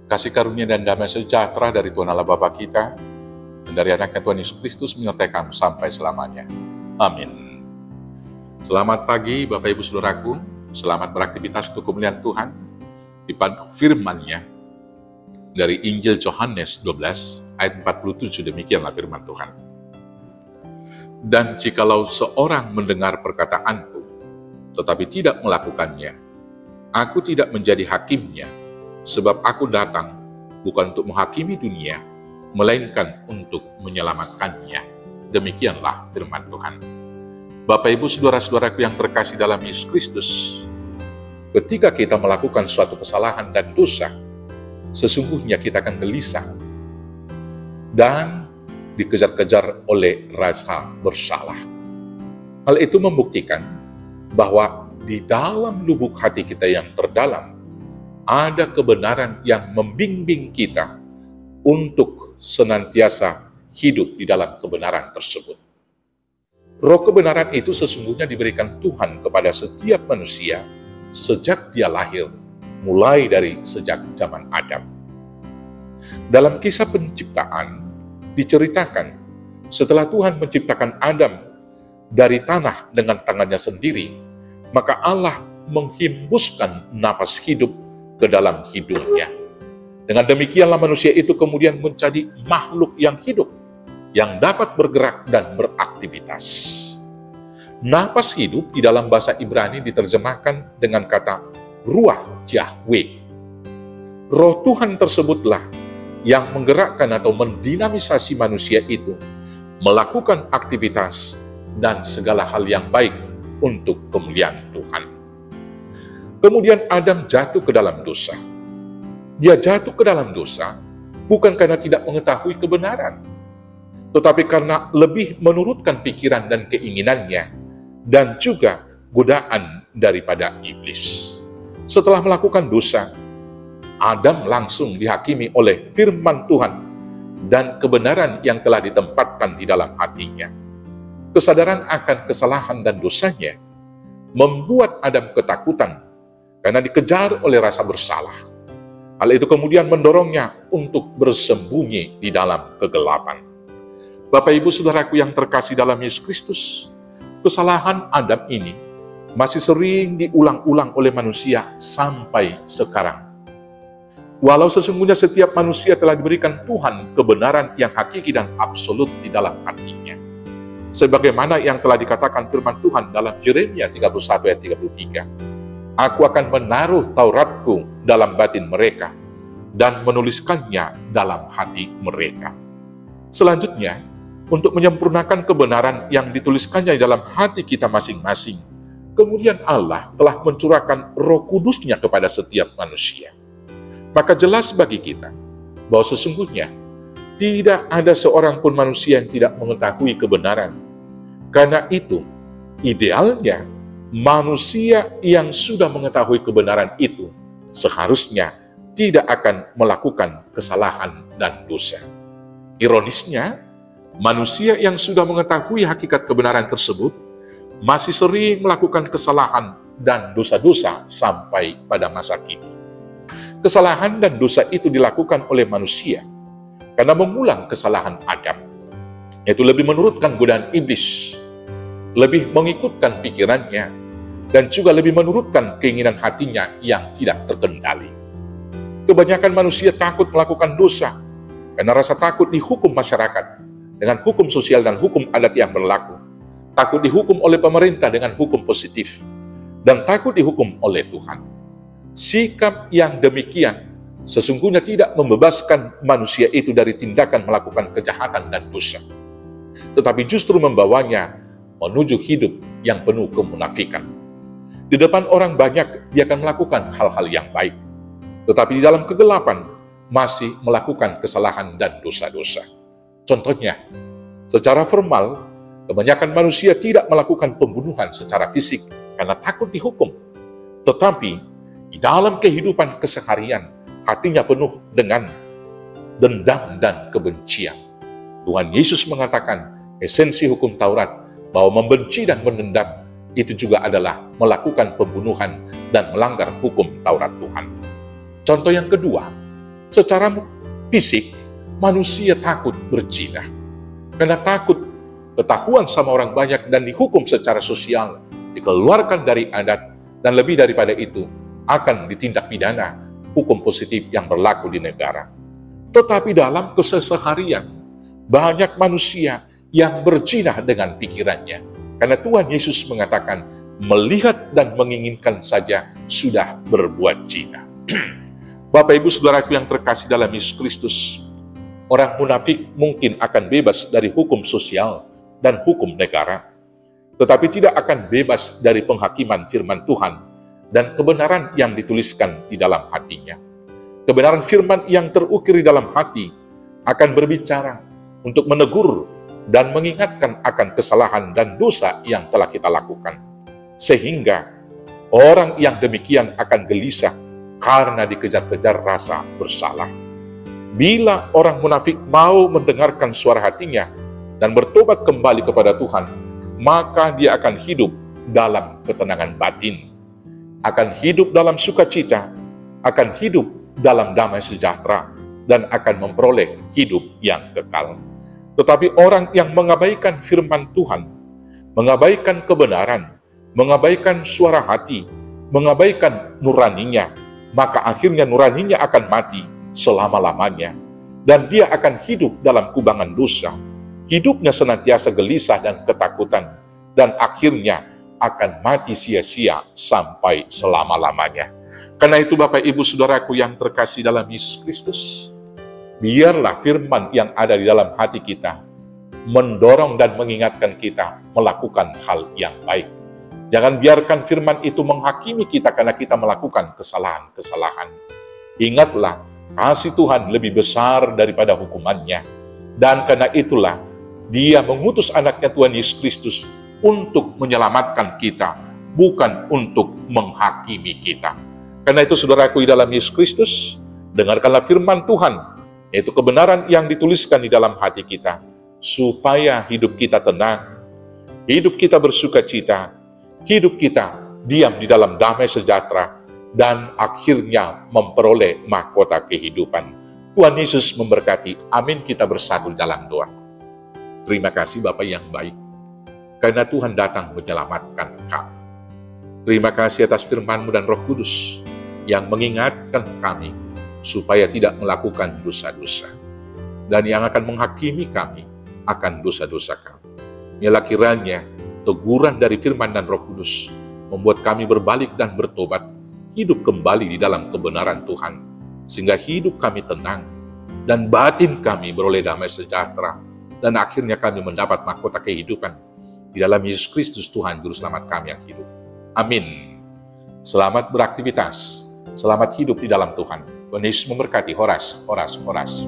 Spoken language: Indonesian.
Kasih karunia dan damai sejahtera dari Tuhan Allah Bapa kita, dan dari anaknya Tuhan Yesus Kristus menyertai kamu sampai selamanya. Amin. Selamat pagi Bapak Ibu Saudaraku, selamat beraktivitas untuk kemuliaan Tuhan. Dipandu firman-Nya dari Injil Yohanes 12 ayat 47, demikianlah firman Tuhan. Dan jikalau seorang mendengar perkataanku, tetapi tidak melakukannya, aku tidak menjadi hakimnya, sebab aku datang bukan untuk menghakimi dunia, melainkan untuk menyelamatkannya. Demikianlah firman Tuhan. Bapak Ibu Saudara-saudaraku yang terkasih dalam Yesus Kristus, ketika kita melakukan suatu kesalahan dan dosa, sesungguhnya kita akan gelisah dan dikejar-kejar oleh rasa bersalah. Hal itu membuktikan bahwa di dalam lubuk hati kita yang terdalam ada kebenaran yang membimbing kita untuk senantiasa hidup di dalam kebenaran tersebut. Roh kebenaran itu sesungguhnya diberikan Tuhan kepada setiap manusia sejak dia lahir, mulai dari sejak zaman Adam. Dalam kisah penciptaan diceritakan setelah Tuhan menciptakan Adam dari tanah dengan tangannya sendiri, maka Allah menghimbuskan napas hidup ke dalam hidungnya. Dengan demikianlah manusia itu kemudian menjadi makhluk yang hidup, yang dapat bergerak dan beraktivitas. Napas hidup di dalam bahasa Ibrani diterjemahkan dengan kata ruah Yahweh. Roh Tuhan tersebutlah yang menggerakkan atau mendinamisasi manusia itu, melakukan aktivitas dan segala hal yang baik untuk kemuliaan Tuhan. Kemudian Adam jatuh ke dalam dosa. Dia jatuh ke dalam dosa bukan karena tidak mengetahui kebenaran, tetapi karena lebih menurutkan pikiran dan keinginannya, dan juga godaan daripada iblis. Setelah melakukan dosa, Adam langsung dihakimi oleh firman Tuhan dan kebenaran yang telah ditempatkan di dalam hatinya. Kesadaran akan kesalahan dan dosanya membuat Adam ketakutan karena dikejar oleh rasa bersalah. Hal itu kemudian mendorongnya untuk bersembunyi di dalam kegelapan. Bapak Ibu Saudaraku yang terkasih dalam Yesus Kristus, kesalahan Adam ini masih sering diulang-ulang oleh manusia sampai sekarang. Walau sesungguhnya setiap manusia telah diberikan Tuhan kebenaran yang hakiki dan absolut di dalam hatinya. Sebagaimana yang telah dikatakan firman Tuhan dalam Yeremia 31 ayat 33. Aku akan menaruh Tauratku dalam batin mereka dan menuliskannya dalam hati mereka. Selanjutnya, untuk menyempurnakan kebenaran yang dituliskannya dalam hati kita masing-masing, kemudian Allah telah mencurahkan Roh Kudus-Nya kepada setiap manusia. Maka jelas bagi kita bahwa sesungguhnya tidak ada seorang pun manusia yang tidak mengetahui kebenaran. Karena itu, idealnya manusia yang sudah mengetahui kebenaran itu seharusnya tidak akan melakukan kesalahan dan dosa. Ironisnya, manusia yang sudah mengetahui hakikat kebenaran tersebut masih sering melakukan kesalahan dan dosa-dosa sampai pada masa kini. Kesalahan dan dosa itu dilakukan oleh manusia karena mengulang kesalahan Adam, yaitu lebih menurutkan godaan iblis, lebih mengikutkan pikirannya, dan juga lebih menurutkan keinginan hatinya yang tidak terkendali. Kebanyakan manusia takut melakukan dosa karena rasa takut dihukum masyarakat dengan hukum sosial dan hukum adat yang berlaku, takut dihukum oleh pemerintah dengan hukum positif, dan takut dihukum oleh Tuhan. Sikap yang demikian sesungguhnya tidak membebaskan manusia itu dari tindakan melakukan kejahatan dan dosa, tetapi justru membawanya menuju hidup yang penuh kemunafikan. Di depan orang banyak dia akan melakukan hal-hal yang baik, tetapi di dalam kegelapan masih melakukan kesalahan dan dosa-dosa. Contohnya, secara formal, kebanyakan manusia tidak melakukan pembunuhan secara fisik karena takut dihukum. Tetapi di dalam kehidupan keseharian, hatinya penuh dengan dendam dan kebencian. Tuhan Yesus mengatakan esensi hukum Taurat bahwa membenci dan mendendam itu juga adalah melakukan pembunuhan dan melanggar hukum Taurat Tuhan. Contoh yang kedua, Secara fisik, manusia takut berzina. Karena takut ketahuan sama orang banyak dan dihukum secara sosial, dikeluarkan dari adat, dan lebih daripada itu, akan ditindak pidana hukum positif yang berlaku di negara. Tetapi dalam keseharian, banyak manusia yang berzina dengan pikirannya. Karena Tuhan Yesus mengatakan, melihat dan menginginkan saja sudah berbuat zina. Bapak Ibu Saudaraku yang terkasih dalam Yesus Kristus, orang munafik mungkin akan bebas dari hukum sosial dan hukum negara, tetapi tidak akan bebas dari penghakiman firman Tuhan dan kebenaran yang dituliskan di dalam hatinya. Kebenaran firman yang terukir di dalam hati akan berbicara untuk menegur dan mengingatkan akan kesalahan dan dosa yang telah kita lakukan. Sehingga orang yang demikian akan gelisah karena dikejar-kejar rasa bersalah. Bila orang munafik mau mendengarkan suara hatinya dan bertobat kembali kepada Tuhan, maka dia akan hidup dalam ketenangan batin, akan hidup dalam sukacita, akan hidup dalam damai sejahtera, dan akan memperoleh hidup yang kekal. Tetapi orang yang mengabaikan firman Tuhan, mengabaikan kebenaran, mengabaikan suara hati, mengabaikan nuraninya, maka akhirnya nuraninya akan mati selama-lamanya. Dan dia akan hidup dalam kubangan dosa. Hidupnya senantiasa gelisah dan ketakutan, dan akhirnya akan mati sia-sia sampai selama-lamanya. Karena itu Bapak Ibu Saudaraku yang terkasih dalam Yesus Kristus, biarlah firman yang ada di dalam hati kita mendorong dan mengingatkan kita melakukan hal yang baik. Jangan biarkan firman itu menghakimi kita karena kita melakukan kesalahan-kesalahan. Ingatlah, kasih Tuhan lebih besar daripada hukumannya. Dan karena itulah, Dia mengutus anaknya Tuhan Yesus Kristus untuk menyelamatkan kita, bukan untuk menghakimi kita. Karena itu saudaraku di dalam Yesus Kristus, dengarkanlah firman Tuhan, yaitu kebenaran yang dituliskan di dalam hati kita, supaya hidup kita tenang, hidup kita bersuka cita, hidup kita diam di dalam damai sejahtera, dan akhirnya memperoleh mahkota kehidupan. Tuhan Yesus memberkati. Amin. Kita bersatu dalam doa. Terima kasih Bapa yang baik, karena Tuhan datang menyelamatkan kami. Terima kasih atas firman-Mu dan Roh Kudus yang mengingatkan kami supaya tidak melakukan dosa-dosa, dan yang akan menghakimi kami akan dosa-dosa kami. Ialah kiranya teguran dari firman dan Roh Kudus membuat kami berbalik dan bertobat, hidup kembali di dalam kebenaran Tuhan, sehingga hidup kami tenang dan batin kami beroleh damai sejahtera, dan akhirnya kami mendapat mahkota kehidupan di dalam Yesus Kristus Tuhan Juru Selamat kami yang hidup. Amin. Selamat beraktivitas, selamat hidup di dalam Tuhan. Tuhan Yesus memberkati. Horas, horas, horas.